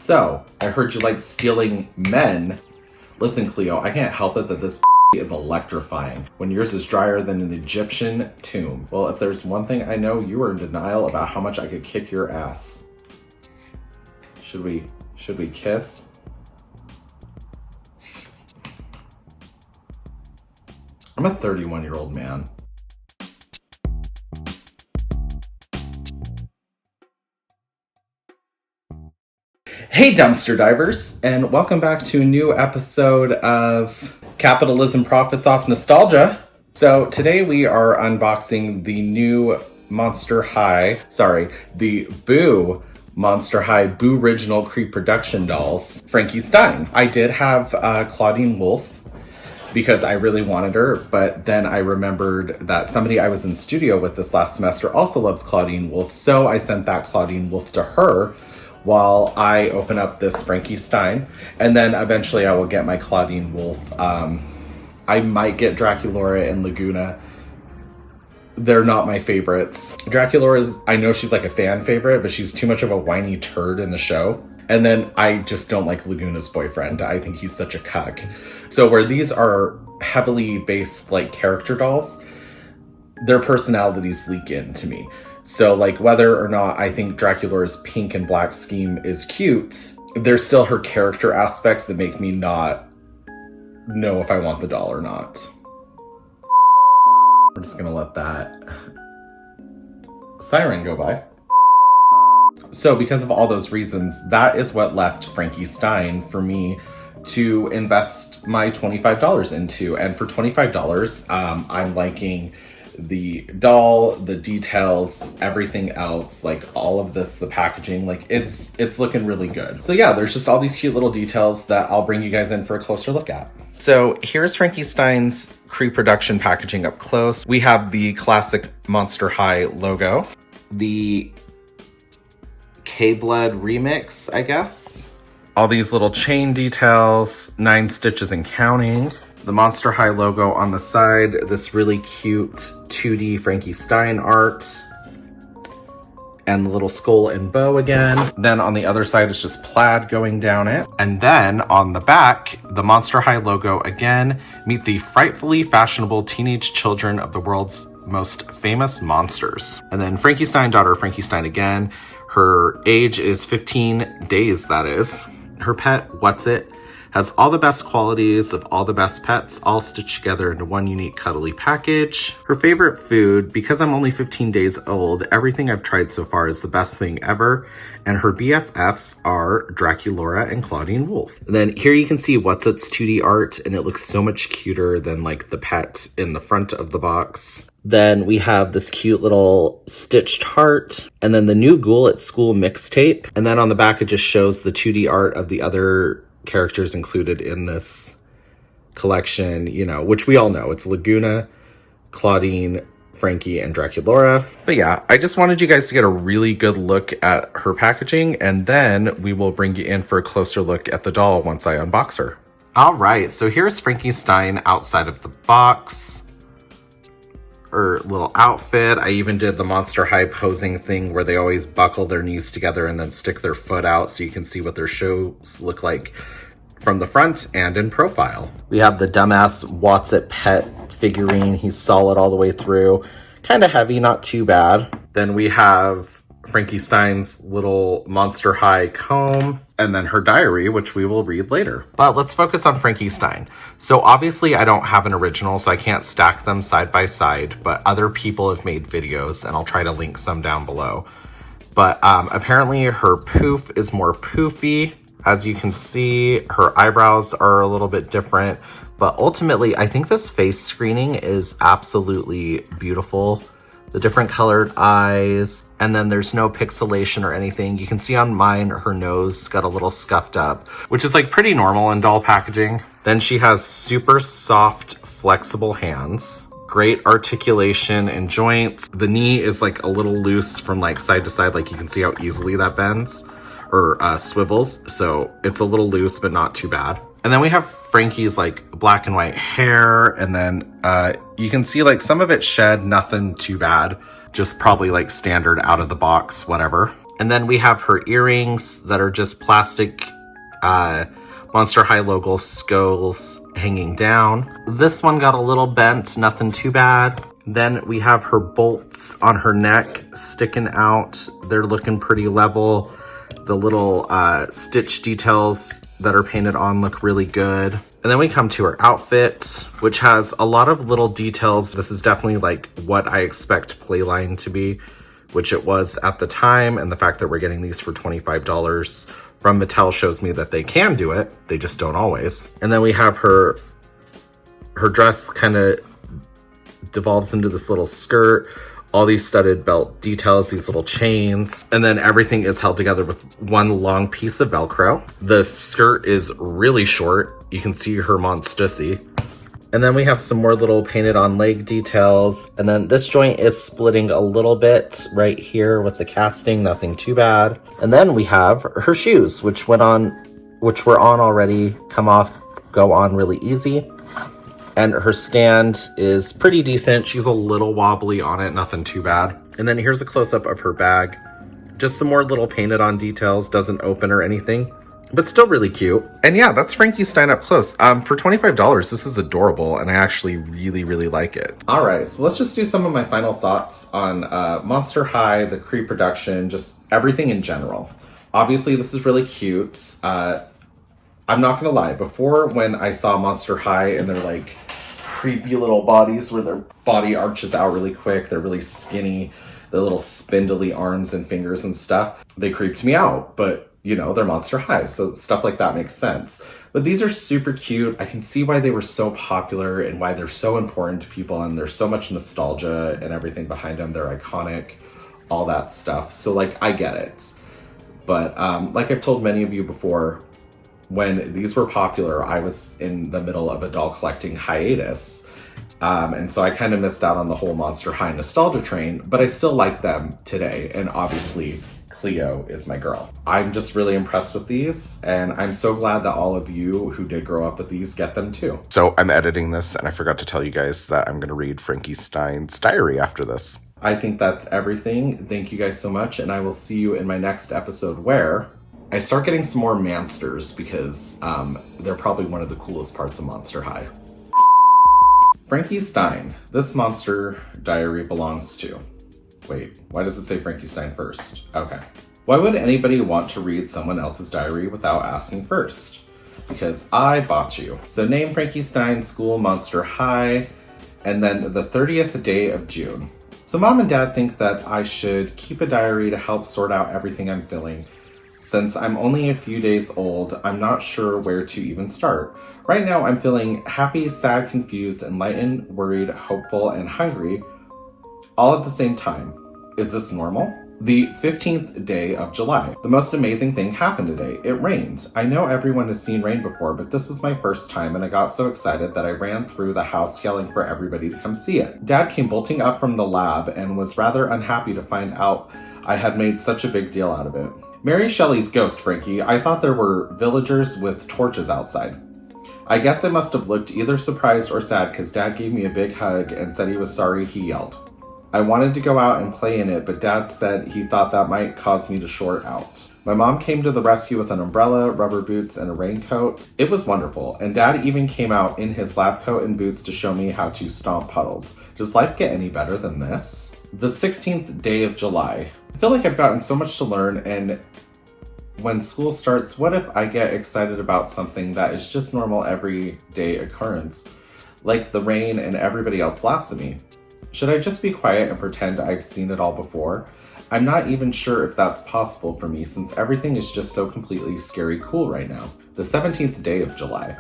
So, I heard you like stealing men. Listen, Cleo, I can't help it that this is electrifying when yours is drier than an Egyptian tomb. Well, if there's one thing I know, you are in denial about how much I could kick your ass. Should we kiss? I'm a 31-year-old man. Hey dumpster divers, and welcome back to a new episode of Capitalism Profits Off Nostalgia. So today we are unboxing the new Monster High, the Boo Monster High boo-riginal Creeproduction dolls, Frankie Stein. I did have Claudine Wolfe because I really wanted her, but then I remembered that somebody I was in studio with this last semester also loves Claudine Wolfe, so I sent that Claudine Wolfe to her while I open up this Frankie Stein, and then eventually I will get my Claudine Wolfe. I might get Draculaura and Laguna. They're not my favorites. Draculaura I know she's like a fan favorite, but she's too much of a whiny turd in the show. And then I just don't like Laguna's boyfriend. I think he's such a cuck. So where these are heavily based like character dolls, their personalities leak into me. So like whether or not I think Draculaura's pink and black scheme is cute, there's still her character aspects that make me not know if I want the doll or not. We're just gonna let that siren go by. So because of all those reasons, that is what left Frankie Stein for me to invest my $25 into. And for $25, I'm liking the doll, the details, everything else, like all of this, the packaging, like it's looking really good. So yeah, there's just all these cute little details that I'll bring you guys in for a closer look at. So here's Frankie Stein's Creeproduction packaging up close. We have the classic Monster High logo, the K-Blood remix, I guess. All these little chain details, 9 stitches and counting. The Monster High logo on the side, this really cute 2D Frankie Stein art, and the little skull and bow again. Then on the other side is just plaid going down it. And then on the back, the Monster High logo again. Meet the frightfully fashionable teenage children of the world's most famous monsters. And then Frankie Stein, daughter Frankie Stein again. Her age is 15 days, that is. Her pet, What's It, has all the best qualities of all the best pets, all stitched together into one unique cuddly package. Her favorite food, because I'm only 15 days old, everything I've tried so far is the best thing ever. And her BFFs are Draculaura and Claudine Wolfe. And then here you can see What's It's 2D art, and it looks so much cuter than like the pet in the front of the box. Then we have this cute little stitched heart, and then the new Ghoul at School mixtape. And then on the back, it just shows the 2D art of the other characters included in this collection, you know, which we all know. It's Laguna, Claudine, Frankie, and Draculaura. But yeah, I just wanted you guys to get a really good look at her packaging, and then we will bring you in for a closer look at the doll once I unbox her. All right, so here's Frankie Stein outside of the box. Her little outfit. I even did the Monster High posing thing where they always buckle their knees together and then stick their foot out so you can see what their shows look like from the front and in profile. We have the dumbass What's It pet figurine. He's solid all the way through. Kind of heavy, not too bad. Then we have Frankie Stein's little Monster High comb, and then her diary, which we will read later. But let's focus on Frankie Stein. So obviously I don't have an original, so I can't stack them side by side, but other people have made videos, and I'll try to link some down below. But apparently her poof is more poofy. As you can see, her eyebrows are a little bit different, but ultimately I think this face screening is absolutely beautiful. The different colored eyes, and then there's no pixelation or anything. You can see on mine, her nose got a little scuffed up, which is like pretty normal in doll packaging. Then she has super soft, flexible hands, great articulation and joints. The knee is like a little loose from like side to side, like you can see how easily that bends or swivels. So it's a little loose, but not too bad. And then we have Frankie's like black and white hair, and then you can see like some of it shed, nothing too bad, just probably like standard out of the box, whatever. And then we have her earrings that are just plastic Monster High logo skulls hanging down. This one got a little bent, nothing too bad. Then we have her bolts on her neck sticking out. They're looking pretty level. The little stitch details that are painted on look really good. And then we come to her outfit, which has a lot of little details. This is definitely like what I expect Playline to be, which it was at the time. And the fact that we're getting these for $25 from Mattel shows me that they can do it. They just don't always. And then we have her dress kind of devolves into this little skirt, all these studded belt details, these little chains, and then everything is held together with one long piece of Velcro. The skirt is really short. You can see her monstussy. And then we have some more little painted on leg details. And then this joint is splitting a little bit right here with the casting, nothing too bad. And then we have her shoes, which were on already, come off, go on really easy. And her stand is pretty decent. She's a little wobbly on it, nothing too bad. And then here's a close-up of her bag. Just some more little painted on details, doesn't open or anything, but still really cute. And yeah, that's Frankie Stein up close. For $25, this is adorable, and I actually really, really like it. All right, so let's just do some of my final thoughts on Monster High, the Creeproduction, just everything in general. Obviously, this is really cute. I'm not gonna lie, before when I saw Monster High and their like creepy little bodies where their body arches out really quick, they're really skinny, their little spindly arms and fingers and stuff, they creeped me out. But you know, they're Monster High, so stuff like that makes sense. But these are super cute. I can see why they were so popular and why they're so important to people, and there's so much nostalgia and everything behind them. They're iconic, all that stuff. So like, I get it. But like I've told many of you before, when these were popular, I was in the middle of a doll collecting hiatus. And so I kind of missed out on the whole Monster High nostalgia train, but I still like them today. And obviously Cleo is my girl. I'm just really impressed with these, and I'm so glad that all of you who did grow up with these get them too. So I'm editing this, and I forgot to tell you guys that I'm gonna read Frankie Stein's diary after this. I think that's everything. Thank you guys so much, and I will see you in my next episode where I start getting some more Mansters, because they're probably one of the coolest parts of Monster High. Frankie Stein. This monster diary belongs to... Wait, why does it say Frankie Stein first? Okay. Why would anybody want to read someone else's diary without asking first? Because I bought you. So name Frankie Stein, school, Monster High, and then the 30th day of June. So mom and dad think that I should keep a diary to help sort out everything I'm feeling. Since I'm only a few days old, I'm not sure where to even start. Right now, I'm feeling happy, sad, confused, enlightened, worried, hopeful, and hungry, all at the same time. Is this normal? The 15th day of July. The most amazing thing happened today. It rained. I know everyone has seen rain before, but this was my first time, and I got so excited that I ran through the house yelling for everybody to come see it. Dad came bolting up from the lab and was rather unhappy to find out I had made such a big deal out of it. Mary Shelley's ghost, Frankie. I thought there were villagers with torches outside. I guess I must have looked either surprised or sad because Dad gave me a big hug and said he was sorry he yelled. I wanted to go out and play in it, but Dad said he thought that might cause me to short out. My mom came to the rescue with an umbrella, rubber boots, and a raincoat. It was wonderful, and Dad even came out in his lab coat and boots to show me how to stomp puddles. Does life get any better than this? The 16th day of July. I feel like I've gotten so much to learn, and when school starts, what if I get excited about something that is just normal everyday occurrence, like the rain and everybody else laughs at me? Should I just be quiet and pretend I've seen it all before? I'm not even sure if that's possible for me since everything is just so completely scary cool right now. The 17th day of July.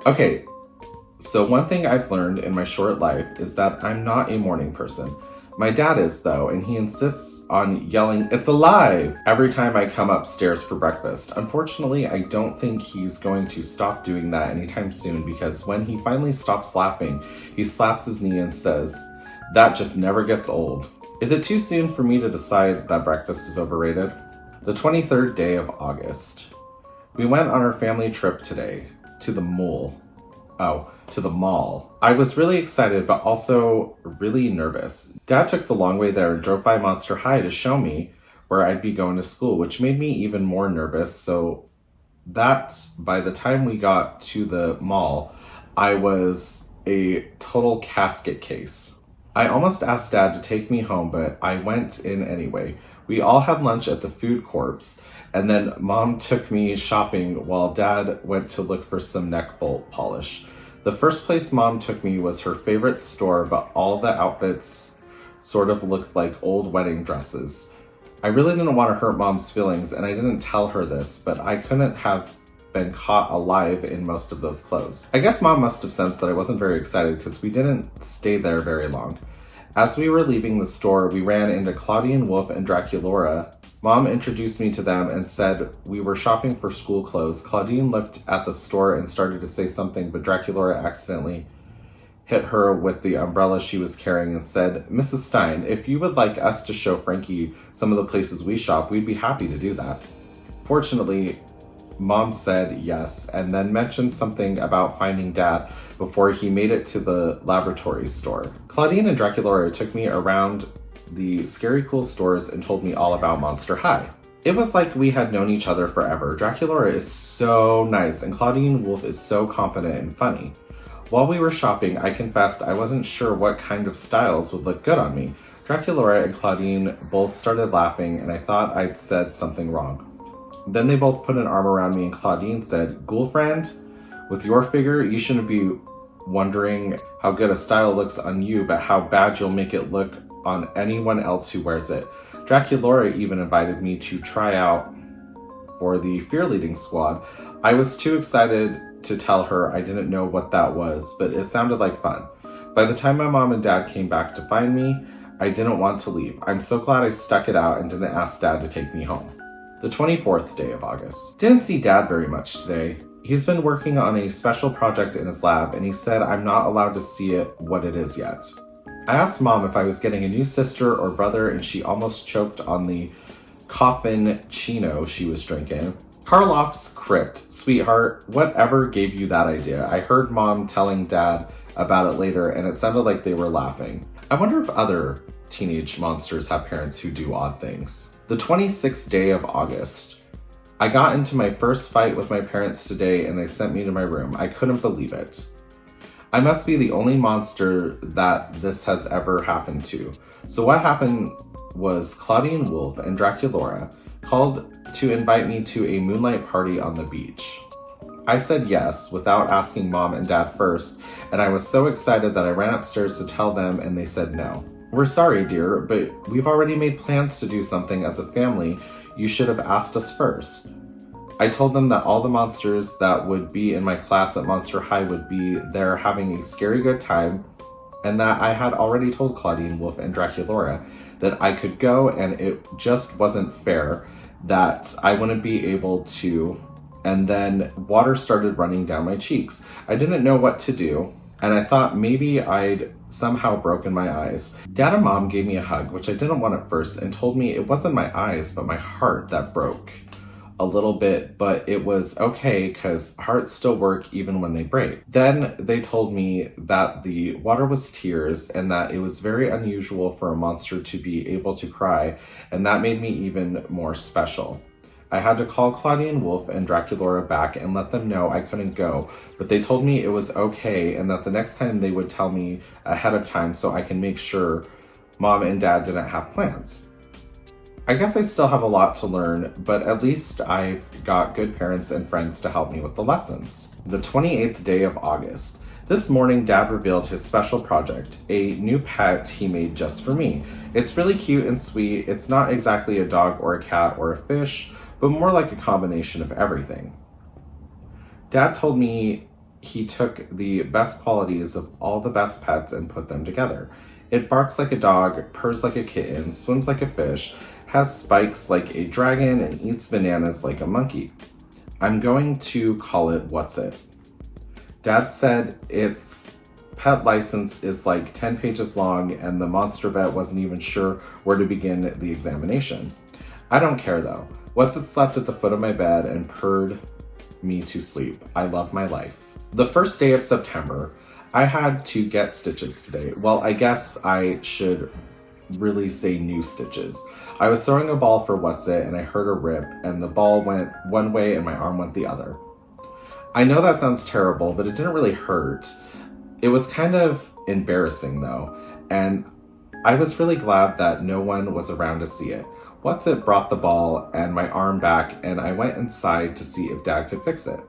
Okay, so one thing I've learned in my short life is that I'm not a morning person. My dad is though, and he insists on yelling, "It's alive!" every time I come upstairs for breakfast. Unfortunately, I don't think he's going to stop doing that anytime soon because when he finally stops laughing, he slaps his knee and says, "That just never gets old." Is it too soon for me to decide that breakfast is overrated? The 23rd day of August. We went on our family trip today to the mall. I was really excited, but also really nervous. Dad took the long way there and drove by Monster High to show me where I'd be going to school, which made me even more nervous. So that by the time we got to the mall, I was a total casket case. I almost asked Dad to take me home, but I went in anyway. We all had lunch at the food corpse, and then Mom took me shopping while Dad went to look for some neck bolt polish. The first place Mom took me was her favorite store, but all the outfits sort of looked like old wedding dresses. I really didn't want to hurt Mom's feelings, and I didn't tell her this, but I couldn't have been caught alive in most of those clothes. I guess Mom must have sensed that I wasn't very excited because we didn't stay there very long. As we were leaving the store, we ran into Claudine Wolf and Draculaura. Mom introduced me to them and said we were shopping for school clothes. Claudine looked at the store and started to say something, but Draculaura accidentally hit her with the umbrella she was carrying and said, "Mrs. Stein, if you would like us to show Frankie some of the places we shop, we'd be happy to do that." Fortunately, Mom said yes, and then mentioned something about finding Dad before he made it to the laboratory store. Claudine and Draculaura took me around the Scary Cool stores and told me all about Monster High. It was like we had known each other forever. Draculaura is so nice, and Claudine Wolf is so confident and funny. While we were shopping, I confessed I wasn't sure what kind of styles would look good on me. Draculaura and Claudine both started laughing, and I thought I'd said something wrong. Then they both put an arm around me, and Claudine said, "Ghoul friend, with your figure, you shouldn't be wondering how good a style looks on you, but how bad you'll make it look on anyone else who wears it." Draculaura even invited me to try out for the Fear Leading Squad. I was too excited to tell her I didn't know what that was, but it sounded like fun. By the time my mom and dad came back to find me, I didn't want to leave. I'm so glad I stuck it out and didn't ask Dad to take me home. The 24th day of August. Didn't see Dad very much today. He's been working on a special project in his lab, and he said I'm not allowed to see what it is yet. I asked Mom if I was getting a new sister or brother, and she almost choked on the coffin chino she was drinking. Karloff's Crypt. Sweetheart, whatever gave you that idea? I heard Mom telling Dad about it later, and it sounded like they were laughing. I wonder if other teenage monsters have parents who do odd things. The 26th day of August. I got into my first fight with my parents today, and they sent me to my room. I couldn't believe it. I must be the only monster that this has ever happened to. So what happened was Claudine Wolf and Draculaura called to invite me to a moonlight party on the beach. I said yes without asking Mom and Dad first, and I was so excited that I ran upstairs to tell them, and they said no. "We're sorry, dear, but we've already made plans to do something as a family. You should have asked us first." I told them that all the monsters that would be in my class at Monster High would be there having a scary good time, and that I had already told Claudine Wolf and Draculaura that I could go, and it just wasn't fair that I wouldn't be able to. And then water started running down my cheeks. I didn't know what to do, and I thought maybe I'd somehow broken my eyes. Dad and Mom gave me a hug, which I didn't want at first, and told me it wasn't my eyes, but my heart that broke a little bit, but it was okay because hearts still work even when they break. Then they told me that the water was tears and that it was very unusual for a monster to be able to cry, and that made me even more special. I had to call Claudine Wolf and Draculaura back and let them know I couldn't go, but they told me it was okay and that the next time they would tell me ahead of time so I can make sure Mom and Dad didn't have plans. I guess I still have a lot to learn, but at least I've got good parents and friends to help me with the lessons. The 28th day of August. This morning, Dad revealed his special project, a new pet he made just for me. It's really cute and sweet. It's not exactly a dog or a cat or a fish, but more like a combination of everything. Dad told me he took the best qualities of all the best pets and put them together. It barks like a dog, purrs like a kitten, swims like a fish, has spikes like a dragon, and eats bananas like a monkey. I'm going to call it What's It. Dad said its pet license is like 10 pages long, and the monster vet wasn't even sure where to begin the examination. I don't care though. What's It slept at the foot of my bed and purred me to sleep. I love my life. The first day of September, I had to get stitches today. Well, I guess I should really say new stitches. I was throwing a ball for What's It and I heard a rip and the ball went one way and my arm went the other. I know that sounds terrible, but it didn't really hurt. It was kind of embarrassing though, and I was really glad that no one was around to see it. What's It brought the ball and my arm back, and I went inside to see if Dad could fix it.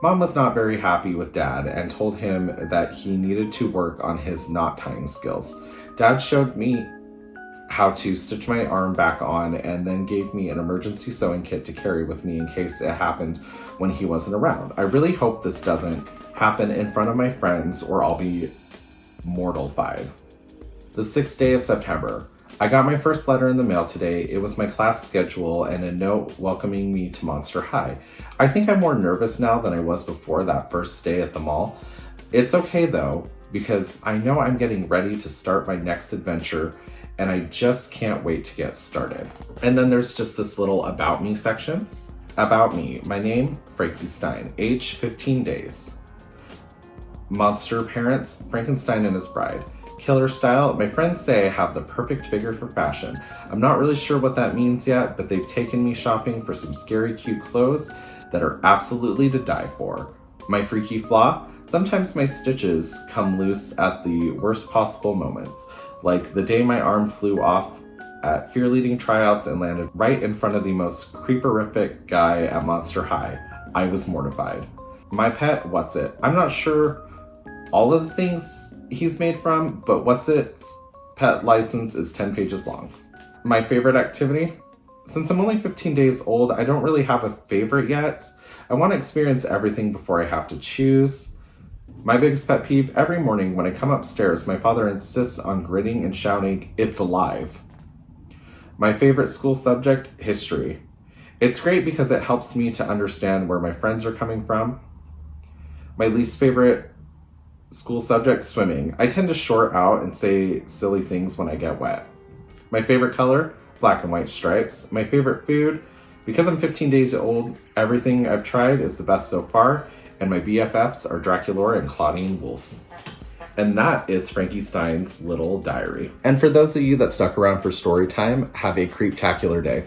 Mom was not very happy with Dad and told him that he needed to work on his knot tying skills. Dad showed me how to stitch my arm back on and then gave me an emergency sewing kit to carry with me in case it happened when he wasn't around. I really hope this doesn't happen in front of my friends or I'll be mortified. The 6th day of September. I got my first letter in the mail today. It was my class schedule and a note welcoming me to Monster High. I think I'm more nervous now than I was before that first day at the mall. It's okay though, because I know I'm getting ready to start my next adventure and I just can't wait to get started. And then there's just this little about me section. About me, my name, Frankie Stein, age 15 days. Monster parents, Frankenstein and his bride. Killer style, my friends say I have the perfect figure for fashion. I'm not really sure what that means yet, but they've taken me shopping for some scary cute clothes that are absolutely to die for. My freaky flaw, sometimes my stitches come loose at the worst possible moments, like the day my arm flew off at fear leading tryouts and landed right in front of the most creeperific guy at Monster High. I was mortified. My pet, What's It. I'm not sure all of the things he's made from, but What's It's pet license is 10 pages long. My favorite activity? Since I'm only 15 days old, I don't really have a favorite yet. I want to experience everything before I have to choose. My biggest pet peeve, every morning when I come upstairs, my father insists on grinning and shouting, "It's alive." My favorite school subject, history. It's great because it helps me to understand where my friends are coming from. My least favorite school subject, swimming. I tend to short out and say silly things when I get wet. My favorite color, black and white stripes. My favorite food, because I'm 15 days old, everything I've tried is the best so far, and my BFFs are Draculaura and Claudine Wolf. And that is Frankie Stein's little diary. And for those of you that stuck around for story time, have a creeptacular day.